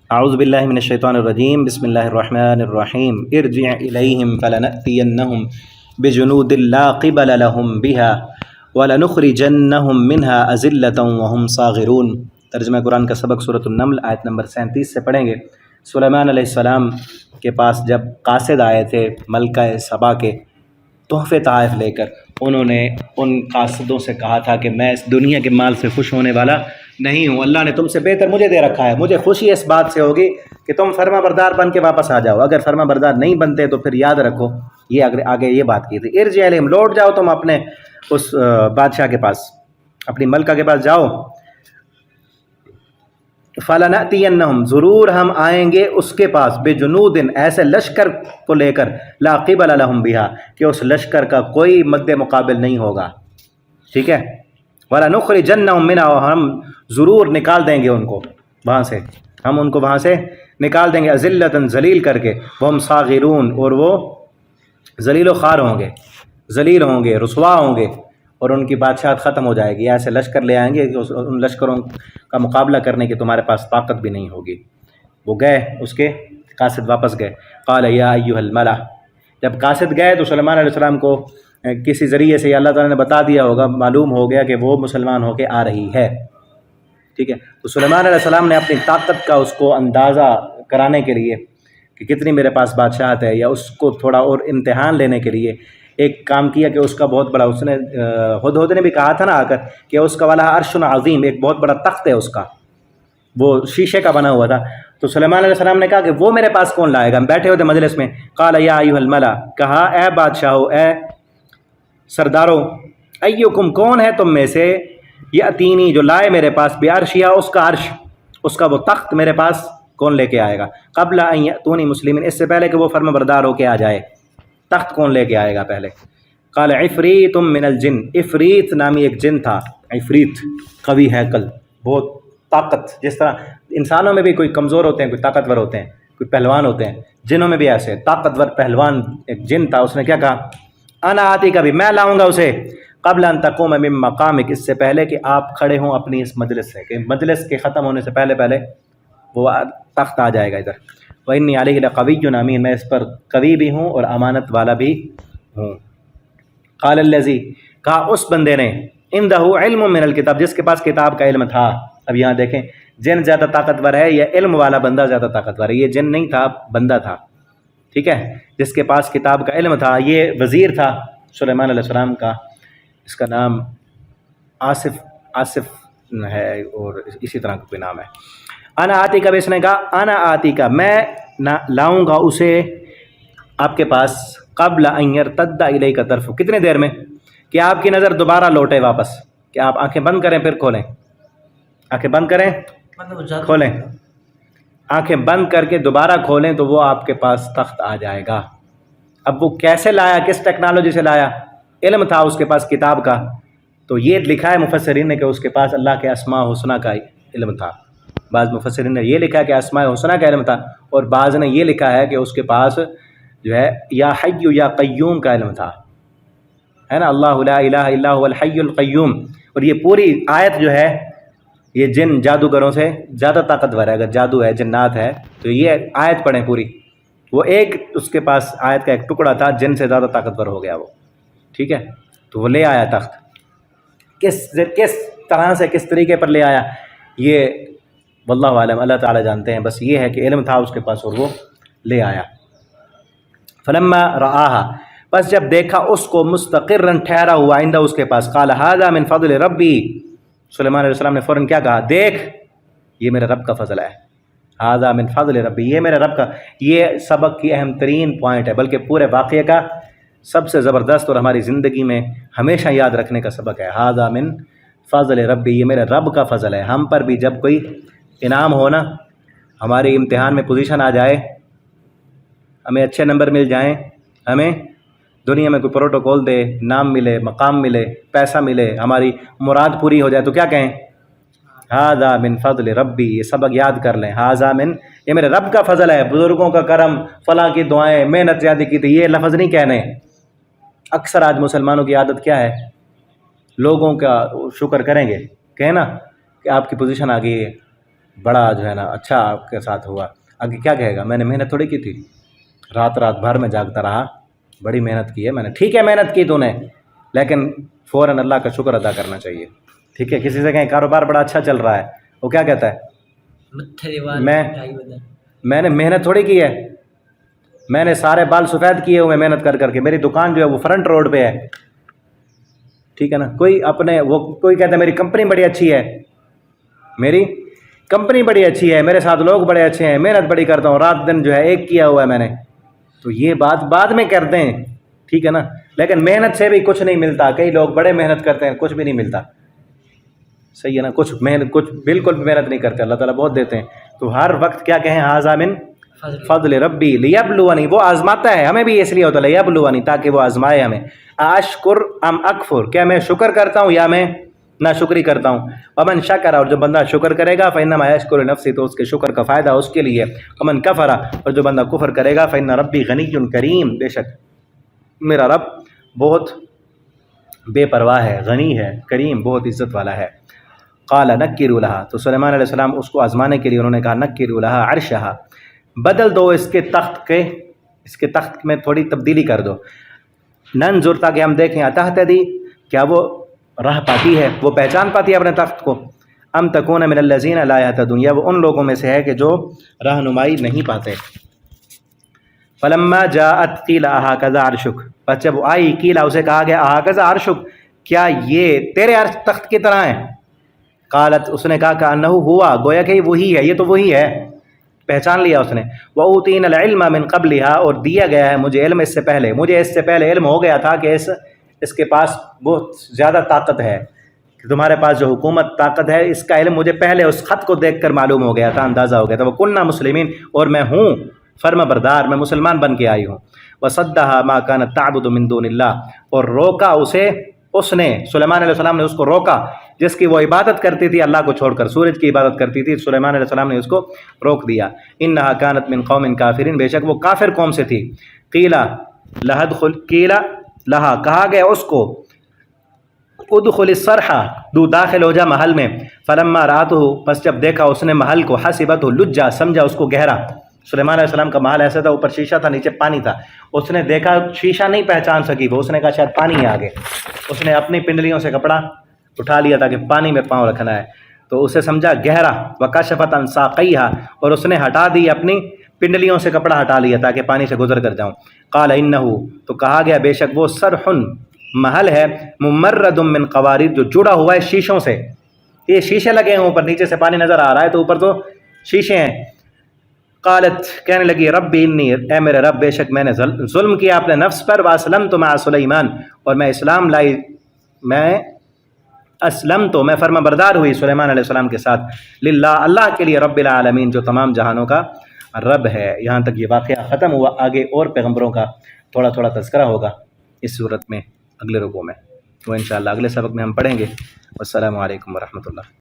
اعوذ باللہ من الشیطان الرجیم، بسم اللہ الرحمن الرحیم۔ ارجع الیہم فلنأتینہم بجنود لا قبل لہم بها ولنخرجنہم منها اذلۃ وہم صاغرون۔ ترجمہ قرآن کا سبق سورۃ النمل آیت نمبر 37 سے پڑھیں گے۔ سلیمان علیہ السلام کے پاس جب قاصد آئے تھے ملکہ سبا کے تحفے تحائف لے کر، انہوں نے ان قاصدوں سے کہا تھا کہ میں اس دنیا کے مال سے خوش ہونے والا نہیں ہوں، اللہ نے تم سے بہتر مجھے دے رکھا ہے، مجھے خوشی اس بات سے ہوگی کہ تم فرما بردار بن کے واپس آ جاؤ، اگر فرما بردار نہیں بنتے تو پھر یاد رکھو۔ یہ آگے یہ بات کی تھی، ارجع الیہم، لوٹ جاؤ تم اپنے اس بادشاہ کے پاس، اپنی ملکہ کے پاس جاؤ۔ فَلَنَأْتِيَنَّهُمْ، ضرور ہم آئیں گے اس کے پاس، بِجُنُودٍ، ایسے لشکر کو لے کر، لَا قِبَلَ لَهُمْ بِهَا، کہ اس لشکر کا کوئی مد مقابل نہیں ہوگا، ٹھیک ہے۔ وَلَنُخْرِجَنَّهُمْ مِنْهَا، اور ہم ضرور نکال دیں گے ان کو وہاں سے، ہم ان کو وہاں سے نکال دیں گے، أَذِلَّةً، ذلیل کر کے، وَهُمْ صَاغِرُونَ، اور وہ ذلیل و خوار ہوں گے، ذلیل ہوں گے، رسوا ہوں گے، اور ان کی بادشاہت ختم ہو جائے گی۔ ایسے لشکر لے آئیں گے کہ ان لشکروں کا مقابلہ کرنے کی تمہارے پاس طاقت بھی نہیں ہوگی۔ وہ گئے، اس کے قاصد واپس گئے۔ قال یا ایھا الملأ، جب قاصد گئے تو سلیمان علیہ السلام کو کسی ذریعے سے اللہ تعالیٰ نے بتا دیا ہوگا، معلوم ہو گیا کہ وہ مسلمان ہو کے آ رہی ہے، ٹھیک ہے۔ تو سلیمان علیہ السلام نے اپنی طاقت کا اس کو اندازہ کرانے کے لیے کہ کتنی میرے پاس بادشاہت ہے، یا اس کو تھوڑا اور امتحان لینے کے لیے ایک کام کیا کہ اس کا بہت بڑا، اس نے ہدہد نے بھی کہا تھا نا آ کر کہ اس کا والا عرش عظیم، ایک بہت بڑا تخت ہے اس کا، وہ شیشے کا بنا ہوا تھا۔ تو سلیمان علیہ السلام نے کہا کہ وہ میرے پاس کون لائے گا، ہم بیٹھے ہوتے مجلس میں۔ قال یا ایھا الملأ، کہا اے بادشاہو، اے سردارو، ایکم، کون ہے تم میں سے، یاتینی، جو لائے میرے پاس، بعرشھا، اس کا عرش، اس کا وہ تخت میرے پاس کون لے کے آئے گا، قبل ان یاتونی مسلمین، اس سے پہلے کہ وہ فرما بردار ہو کے آ جائے، تخت کون لے کے آئے گا پہلے۔ قال عفریت من الجن، عفریت نامی ایک جن تھا، عفریت، قوی ہیکل، بہت طاقت، جس طرح انسانوں میں بھی کوئی کمزور ہوتے ہیں، کوئی طاقتور ہوتے ہیں، کوئی پہلوان ہوتے ہیں، جنوں میں بھی ایسے طاقتور پہلوان ایک جن تھا۔ اس نے کیا کہا، انا آتی کا بھی، میں لاؤں گا اسے، قبل ان تقوم من مقامک، اس سے پہلے کہ آپ کھڑے ہوں اپنی اس مجلس سے، کہ مجلس کے ختم ہونے سے پہلے پہلے وہ تخت آ جائے گا ادھر۔ وَإِنِّي عَلَيْهِ لَقَوِيٌّ أَمِينٌ، میں اس پر قوی بھی ہوں اور امانت والا بھی ہوں۔ قال الذی، کہا اس بندے نے، عندہ علم من الکتاب، جس کے پاس کتاب کا علم تھا۔ اب یہاں دیکھیں، جن زیادہ طاقتور ہے یا علم والا بندہ زیادہ طاقتور ہے؟ یہ جن نہیں تھا، بندہ تھا، ٹھیک ہے، جس کے پاس کتاب کا علم تھا۔ یہ وزیر تھا سلیمان علیہ السلام کا، اس کا نام آصف ہے، اور اسی طرح کا کوئی نام ہے۔ انا آتی کا، اس نے کہا انا آتی کا، میں لاؤں گا اسے آپ کے پاس، قبل ان یرتد الیک طرفہ، کتنے دیر میں، کہ آپ کی نظر دوبارہ لوٹے واپس، کہ آپ آنکھیں بند کریں پھر کھولیں، آنکھیں بند کریں کھولیں، آنکھیں بند کر کے دوبارہ کھولیں تو وہ آپ کے پاس تخت آ جائے گا۔ اب وہ کیسے لایا، کس ٹیکنالوجی سے لایا؟ علم تھا اس کے پاس کتاب کا۔ تو یہ لکھا ہے مفسرین نے کہ اس کے پاس اللہ کے اسماء حسنیٰ کا علم تھا۔ بعض مفسرین نے یہ لکھا ہے کہ اسماء حسنیٰ کا علم تھا، اور بعض نے یہ لکھا ہے کہ اس کے پاس جو ہے یا حی یا قیوم کا علم تھا، ہے نا، اللہ لا الہ الا هو الحی القیوم۔ اور یہ پوری آیت جو ہے، یہ جن جادوگروں سے زیادہ طاقتور ہے، اگر جادو ہے، جنات ہے، تو یہ آیت پڑھیں پوری۔ وہ ایک اس کے پاس آیت کا ایک ٹکڑا تھا، جن سے زیادہ طاقتور ہو گیا وہ، ٹھیک ہے۔ تو وہ لے آیا تخت، کس طرح سے، کس طریقے پر لے آیا، یہ واللہ عالم، اللہ تعالیٰ جانتے ہیں، بس یہ ہے کہ علم تھا اس کے پاس اور وہ لے آیا۔ فلما رآها، بس جب دیکھا اس کو، مستقرا، ٹھہرا ہوا، عندہ، اس کے پاس، قال هذا من فضل ربی، سلیمان علیہ السلام نے فوراً کیا کہا، دیکھ یہ میرے رب کا فضل ہے، هذا من فضل ربی، یہ میرے رب کا۔ یہ سبق کی اہم ترین پوائنٹ ہے، بلکہ پورے واقعے کا سب سے زبردست اور ہماری زندگی میں ہمیشہ یاد رکھنے کا سبق ہے، هذا من فضل ربی، یہ میرے رب کا فضل ہے۔ ہم پر بھی جب کوئی انعام ہو نا، ہمارے امتحان میں پوزیشن آ جائے، ہمیں اچھے نمبر مل جائیں، ہمیں دنیا میں کوئی پروٹوکول دے، نام ملے، مقام ملے، پیسہ ملے، ہماری مراد پوری ہو جائے، تو کیا کہیں، ھذا من فضل ربی، یہ سبق یاد کر لیں، ھذا من، یہ میرے رب کا فضل ہے، بزرگوں کا کرم، فلاں کی دعائیں، محنت زیادہ کی تھی، یہ لفظ نہیں کہنے۔ اکثر آج مسلمانوں کی عادت کیا ہے، لوگوں کا شکر کریں گے، کہیں نا کہ آپ کی پوزیشن آ گئی ہے، بڑا جو ہے نا اچھا آپ کے ساتھ ہوا، آگے کیا کہے گا؟ میں نے محنت تھوڑی کی تھی، رات رات بھر میں جاگتا رہا، بڑی محنت کی ہے میں نے۔ ٹھیک ہے محنت کی تو نے، لیکن فوراً اللہ کا شکر ادا کرنا چاہیے، ٹھیک ہے؟ کسی سے کہیں کاروبار بڑا اچھا چل رہا ہے، وہ کیا کہتا ہے؟ میں نے محنت تھوڑی کی ہے، میں نے سارے بال سفید کیے ہوئے محنت کر کر کے، میری دکان جو ہے وہ فرنٹ روڈ پہ ہے، ٹھیک ہے نا؟ کوئی اپنے وہ کوئی کہتا ہے میری کمپنی بڑی اچھی ہے، میری کمپنی بڑی اچھی ہے، میرے ساتھ لوگ بڑے اچھے ہیں، محنت بڑی کرتا ہوں، رات دن جو ہے ایک کیا ہوا ہے میں نے، تو یہ بات بعد میں کرتے ہیں، ٹھیک ہے نا؟ لیکن محنت سے بھی کچھ نہیں ملتا، کئی لوگ بڑے محنت کرتے ہیں کچھ بھی نہیں ملتا، صحیح ہے نا؟ کچھ بالکل بھی محنت نہیں کرتے، اللہ تعالیٰ بہت دیتے ہیں۔ تو ہر وقت کیا کہیں؟ ھذا من فضل ربی لیبلونی، وہ آزماتا ہے ہمیں بھی، اس لیے ہوتا ہے لیبلونی، تاکہ وہ آزمائے ہمیں، اشکر ام اکفر، کیا میں شکر کرتا ہوں یا میں ناشکری کرتا ہوں؟ ومن شکر، اور جو بندہ شکر کرے گا فإنما یشکر لنفسہ، تو اس کے شکر کا فائدہ اس کے لیے، ومن کفر، اور جو بندہ کفر کرے گا فإن ربی غنی کریم، بے شک میرا رب بہت بے پرواہ ہے، غنی ہے، کریم، بہت عزت والا ہے۔ قال نکروا لہا، تو سلیمان علیہ السلام اس کو آزمانے کے لیے انہوں نے کہا نکروا لہا عرشہا، بدل دو اس کے تخت کے، اس کے تخت میں تھوڑی تبدیلی کر دو، ننظر، تاکہ ہم دیکھیں، اتہتدی، کیا وہ راہ پاتی ہے، وہ پہچان پاتی ہے اپنے تخت کو، ام تکون من الذین لا یہتدون، یا وہ ان لوگوں میں سے ہے کہ جو رہنمائی نہیں پاتے۔ فلما جاءت قیل اہکذا عرشک، بس جب وہ آئی قیل، اسے کہا گیا اہکذا عرشک، کیا یہ تیرے عرش تخت کی طرح ہے؟ قالت، اس نے کہا کہ انہ ہوا، گویا کہ وہی ہے، یہ تو وہی ہے، پہچان لیا اس نے۔ وَأُوتِينَ الْعِلْمَ مِنْ قَبْلِهَا، اور دیا گیا ہے مجھے علم اس سے پہلے، مجھے اس سے پہلے علم ہو گیا تھا کہ اس کے پاس بہت زیادہ طاقت ہے، کہ تمہارے پاس جو حکومت طاقت ہے، اس کا علم مجھے پہلے اس خط کو دیکھ کر معلوم ہو گیا تھا، اندازہ ہو گیا تھا۔ وَكُنَّا مُسْلِمِينَ، اور میں ہوں فرما بردار، میں مسلمان بن کے آئی ہوں۔ وَصَدَّهَا مَا كَانَتْ تَعْبُدُ مِن دُونِ اللَّهِ، اور روکا اسے، اس نے، سلیمان علیہ السلام نے اس کو روکا، جس کی وہ عبادت کرتی تھی اللہ کو چھوڑ کر، سورج کی عبادت کرتی تھی، سلیمان علیہ السلام نے اس کو روک دیا۔ انہا کانت من قوم کافرین، بے شک وہ کافر قوم سے تھی۔ قیلا لہا، کہا گیا اس کو، ادخل الصرح، تو داخل ہو جا محل میں۔ فلما راتہ، پس جب دیکھا اس نے محل کو، حسبتہ لجا، سمجھا اس کو گہرا۔ سلیمان علیہ السلام کا محل ایسا تھا، اوپر شیشہ تھا، نیچے پانی تھا، اس نے دیکھا شیشہ نہیں پہچان سکی وہ، اس نے کہا شاید پانی ہے آگے، اس نے اپنی پنڈلیوں سے کپڑا اٹھا لیا تاکہ پانی میں پاؤں رکھنا ہے، تو اسے سمجھا گہرا۔ وکشفت عن ساقیہا، اور اس نے ہٹا دی اپنی پنڈلیوں سے کپڑا ہٹا لیا تاکہ پانی سے گزر کر جاؤں۔ قال انہ، تو کہا گیا بے شک وہ صرح، محل ہے، ممرد من قواریر، جو جڑا ہوا ہے شیشوں سے، یہ شیشے لگے ہیں اوپر، نیچے سے پانی نظر آ رہا ہے تو اوپر تو شیشے ہیں۔ قالت، کہنے لگی ربی انی، اے میرے رب بے شک میں نے ظلم کیا اپنے نفس پر، واسلمت مع سلیمان، اور میں اسلام لائی، میں اسلمت، میں فرما بردار ہوئی سلیمان علیہ السلام کے ساتھ، للہ، اللہ کے لیے، رب العالمین، جو تمام جہانوں کا رب ہے۔ یہاں تک یہ واقعہ ختم ہوا، آگے اور پیغمبروں کا تھوڑا تھوڑا تذکرہ ہوگا اس صورت میں اگلے رکوع میں، وہ انشاءاللہ اگلے سبق میں ہم پڑھیں گے۔ والسلام علیکم ورحمۃ اللہ۔